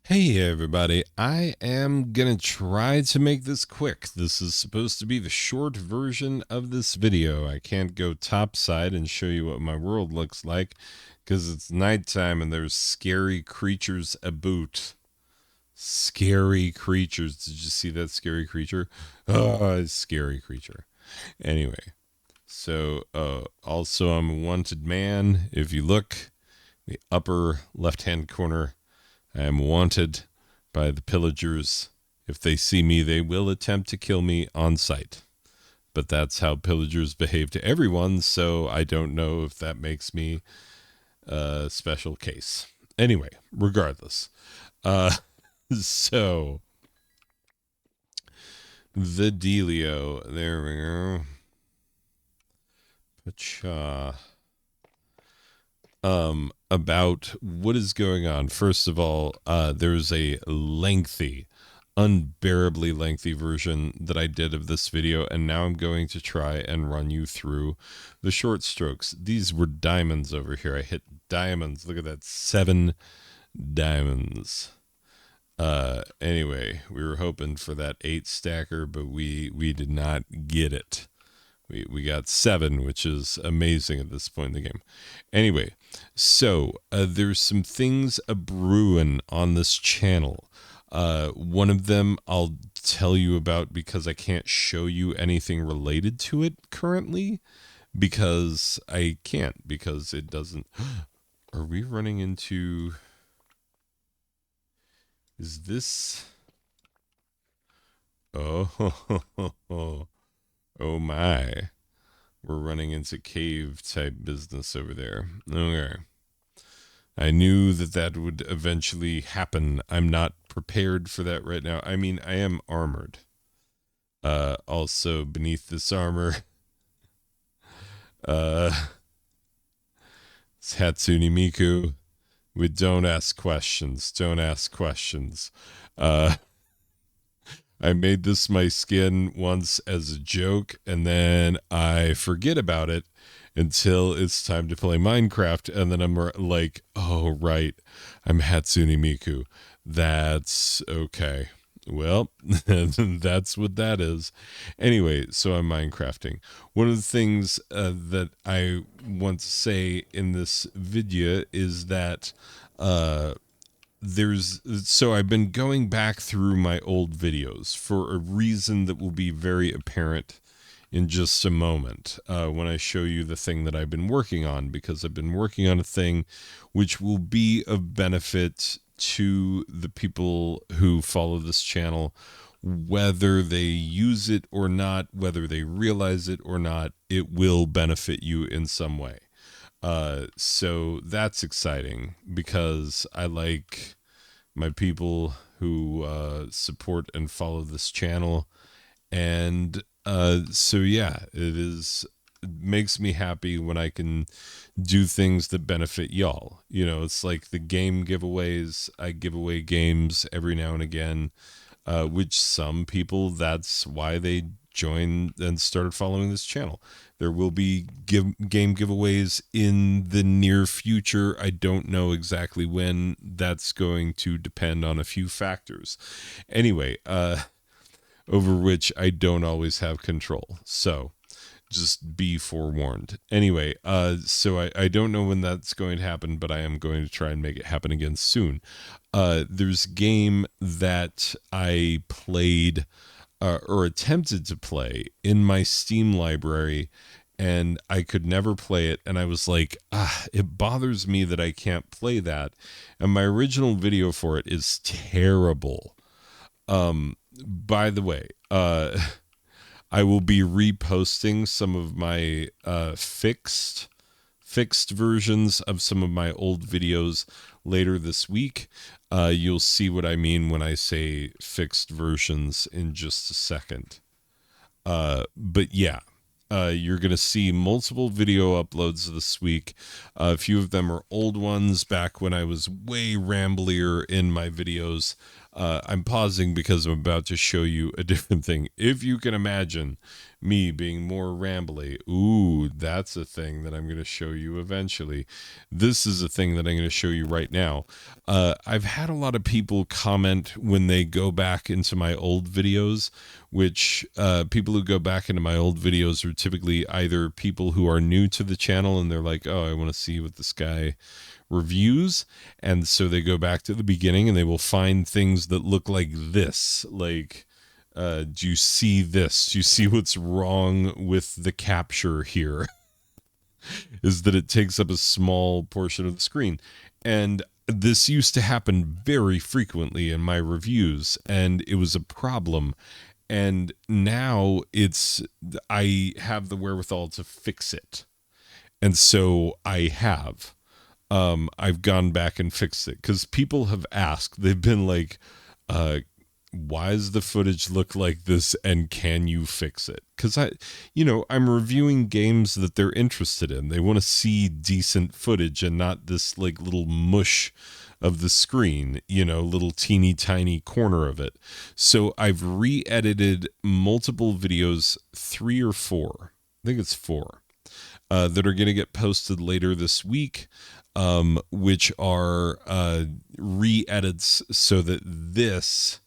Hey everybody, I am gonna try to make this quick. This is supposed to be the short version of this video. I can't go topside and show you what my world looks like because it's nighttime and there's scary creatures aboot. Scary creatures. Did you see that scary creature? Oh, scary creature. Anyway, so also I'm a wanted man. If you look, the upper left-hand corner, I am wanted by the pillagers. If they see me, they will attempt to kill me on sight. But that's how pillagers behave to everyone, so I don't know if that makes me a special case. Anyway, regardless. Uh, so, the dealio. There we go. Pacha. About what is going on. First of all, there's a lengthy, unbearably lengthy version that I did of this video, and now I'm going to try and run you through the short strokes. These were diamonds over here. I hit diamonds. Look at that, 7 diamonds. Anyway, we were hoping for that 8 stacker, but we did not get it. We got 7, which is amazing at this point in the game. Anyway, so there's some things a brewing on this channel. One of them I'll tell you about because I can't show you anything related to it currently because I can't, because it doesn't. Are we running into... Is this... Oh, oh my. We're running into cave type business over there. Okay. I knew that that would eventually happen. I'm not prepared for that right now. I mean, I am armored. Also beneath this armor, it's Hatsune Miku with don't ask questions. Don't ask questions. I made this my skin once as a joke, and then I forget about it until it's time to play Minecraft, and then I'm like, oh, right, I'm Hatsune Miku. That's okay. Well, that's what that is. Anyway, so I'm Minecrafting. One of the things that I want to say in this video is that so I've been going back through my old videos for a reason that will be very apparent in just a moment when I show you the thing that I've been working on, because I've been working on a thing which will be of benefit to the people who follow this channel, whether they use it or not, whether they realize it or not. It will benefit you in some way. So that's exciting because I like my people who support and follow this channel. And so, yeah, it makes me happy when I can do things that benefit y'all. You know, it's like the game giveaways. I give away games every now and again, which some people, that's why they joined and started following this channel. There will be game giveaways in the near future. I don't know exactly when. That's going to depend on a few factors. Anyway, over which I don't always have control. So just be forewarned. Anyway, so I don't know when that's going to happen, but I am going to try and make it happen again soon. There's a game that I played or attempted to play in my Steam library, and I could never play it. And I was like, it bothers me that I can't play that. And my original video for it is terrible. By the way, I will be reposting some of my fixed versions of some of my old videos later this week. You'll see what I mean when I say fixed versions in just a second. But yeah, you're going to see multiple video uploads this week. A few of them are old ones back when I was way ramblier in my videos. I'm pausing because I'm about to show you a different thing. If you can imagine me being more rambly, ooh, that's a thing that I'm going to show you eventually. This is a thing that I'm going to show you right now. I've had a lot of people comment when they go back into my old videos, which people who go back into my old videos are typically either people who are new to the channel and they're like, oh, I want to see what this guy reviews, and so they go back to the beginning and they will find things that look like this, like do you see this, do you see what's wrong with the capture here? Is that it takes up a small portion of the screen, and this used to happen very frequently in my reviews, and it was a problem. And now I have the wherewithal to fix it, and so I have. I've gone back and fixed it because people have asked. They've been like, why does the footage look like this, and can you fix it? Because I'm reviewing games that they're interested in. They want to see decent footage and not this like little mush of the screen, little teeny tiny corner of it. So I've re-edited multiple videos, 3 or 4. I think it's 4. That are going to get posted later this week, which are re-edits so that this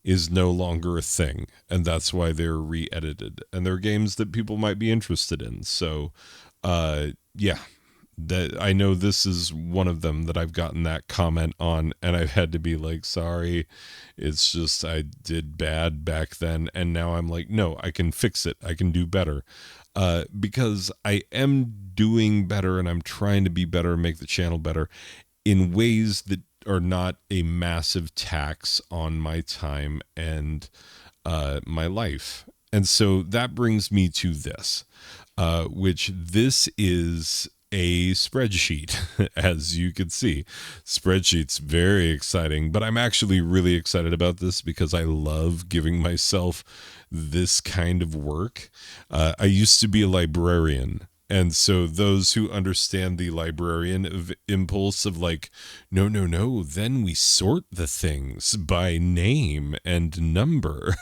is no longer a thing, and that's why they're re-edited, and they're games that people might be interested in. So yeah, that I know this is one of them that I've gotten that comment on, and I've had to be like, sorry, it's just I did bad back then, and now I'm like, no, I can fix it, I can do better. Because I am doing better and I'm trying to be better and make the channel better in ways that are not a massive tax on my time and my life. And so that brings me to this, which this is a spreadsheet, as you can see. Spreadsheet's very exciting, but I'm actually really excited about this because I love giving myself this kind of work. I used to be a librarian, and so those who understand the librarian impulse of like, no, then we sort the things by name and number,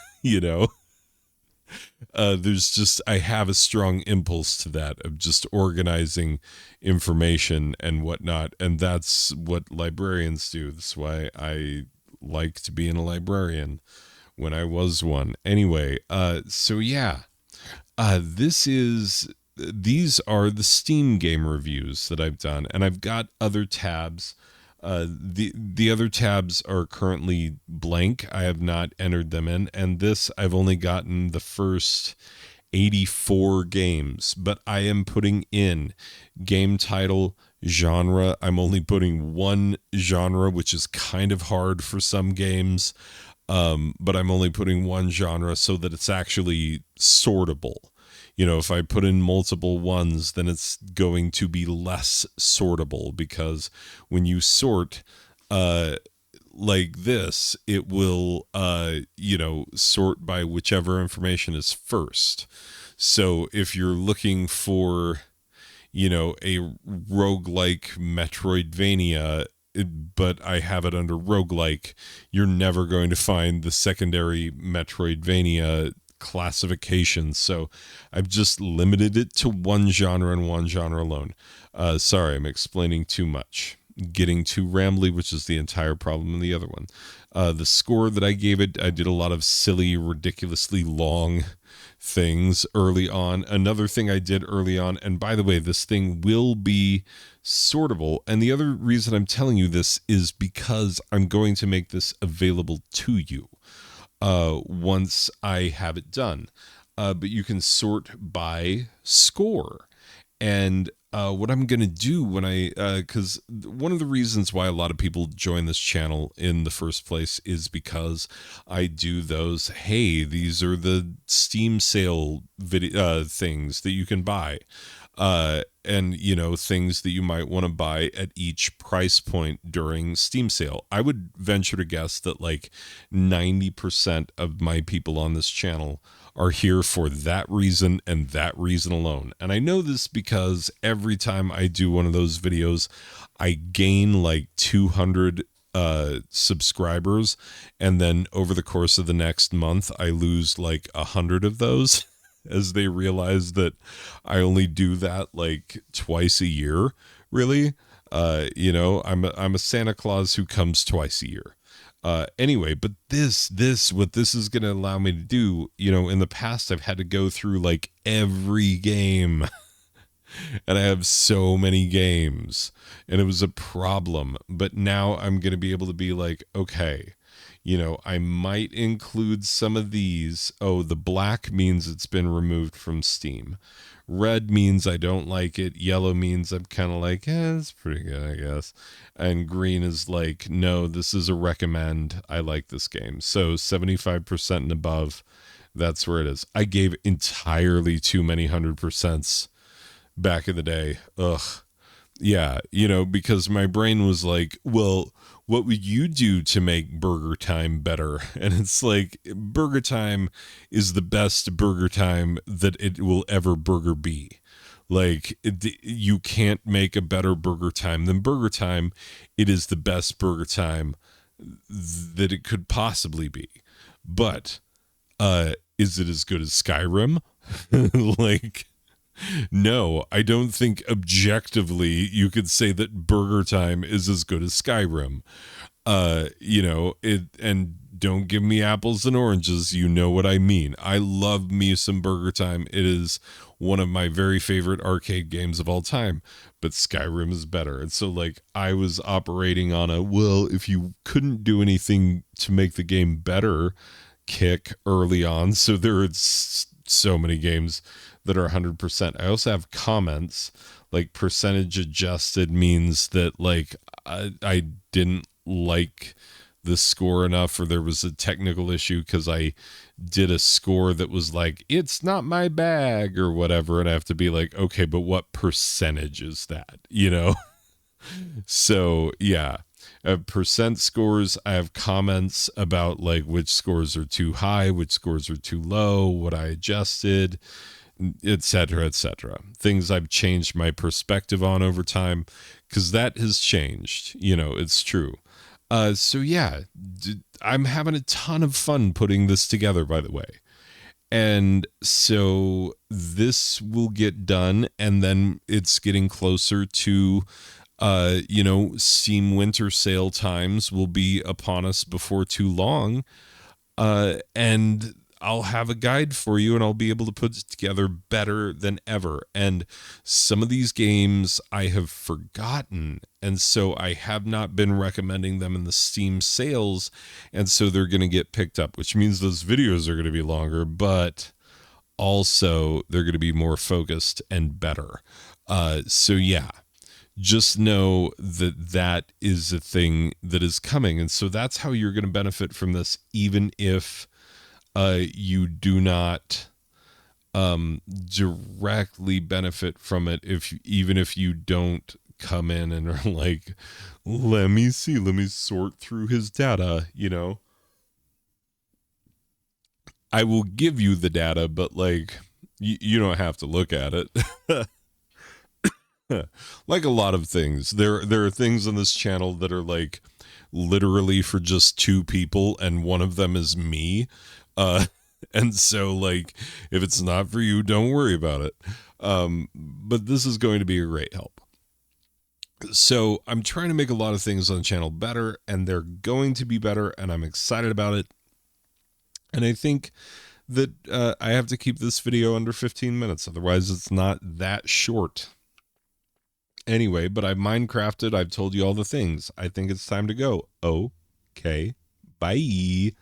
I have a strong impulse to that of just organizing information and whatnot. And that's what librarians do. That's why I like to be a librarian when I was one. Anyway, so yeah, these are the Steam game reviews that I've done, and I've got other tabs. The other tabs are currently blank. I have not entered them in, and this I've only gotten the first 84 games, but I am putting in game title, genre. I'm only putting one genre, which is kind of hard for some games, but I'm only putting one genre so that it's actually sortable. If I put in multiple ones, then it's going to be less sortable, because when you sort like this, it will sort by whichever information is first. So if you're looking for a roguelike Metroidvania, but I have it under roguelike, you're never going to find the secondary Metroidvania classification. So I've just limited it to one genre and one genre alone. Sorry, I'm explaining too much, getting too rambly, which is the entire problem in the other one. The score that I gave it, I did a lot of silly, ridiculously long things early on. Another thing I did early on, and by the way, this thing will be sortable, and the other reason I'm telling you this is because I'm going to make this available to you once I have it done. But you can sort by score. And what I'm going to do when because one of the reasons why a lot of people join this channel in the first place is because I do those, hey, these are the Steam sale things that you can buy. And things that you might want to buy at each price point during Steam sale. I would venture to guess that like 90% of my people on this channel are here for that reason and that reason alone. And I know this because every time I do one of those videos, I gain like 200 subscribers, and then over the course of the next month I lose like 100 of those as they realize that I only do that like twice a year, really. I'm a Santa Claus who comes twice a year. Anyway, but what this is going to allow me to do, in the past I've had to go through like every game and I have so many games and it was a problem. But now I'm going to be able to be like, okay, I might include some of these. Oh, the black means it's been removed from Steam. Red means I don't like it. Yellow means I'm kind of like, it's pretty good, I guess. And green is like, no, this is a recommend. I like this game. So 75% and above, that's where it is. I gave entirely too many 100% back in the day. Ugh. Yeah, because my brain was like, well, what would you do to make Burger Time better? And it's like, Burger Time is the best Burger Time that it will ever burger be. Like, you can't make a better Burger Time than Burger Time. It is the best Burger Time that it could possibly be. But, is it as good as Skyrim? Like, no, I don't think objectively you could say that Burger Time is as good as Skyrim. And don't give me apples and oranges. You know what I mean. I love me some Burger Time. It is one of my very favorite arcade games of all time, but Skyrim is better. And so like I was operating on well, if you couldn't do anything to make the game better kick early on. So there are so many games that are 100%. I also have comments, like percentage adjusted means that like I didn't like the score enough, or there was a technical issue because I did a score that was like, it's not my bag or whatever. And I have to be like, okay, but what percentage is that? So yeah, I have percent scores. I have comments about like which scores are too high, which scores are too low, what I adjusted, etc., etc. Things I've changed my perspective on over time, because that has changed. It's true. So yeah, I'm having a ton of fun putting this together, by the way. And so this will get done, and then it's getting closer to Steam winter sale times will be upon us before too long. And I'll have a guide for you, and I'll be able to put it together better than ever. And some of these games I have forgotten, and so I have not been recommending them in the Steam sales, and so they're going to get picked up, which means those videos are going to be longer, but also they're going to be more focused and better. So yeah, just know that that is a thing that is coming. And so that's how you're going to benefit from this, even if you do not directly benefit from it, even if you don't come in and are like, let me sort through his data. I will give you the data, but like you don't have to look at it. Like a lot of things, there are things on this channel that are like literally for just two people, and one of them is me. And so like if it's not for you, don't worry about it. But this is going to be a great help. So I'm trying to make a lot of things on the channel better, and they're going to be better, and I'm excited about it. And I think that I have to keep this video under 15 minutes, otherwise it's not that short. Anyway, but I've Minecrafted. I've told you all the things. I think it's time to go. Okay. Bye.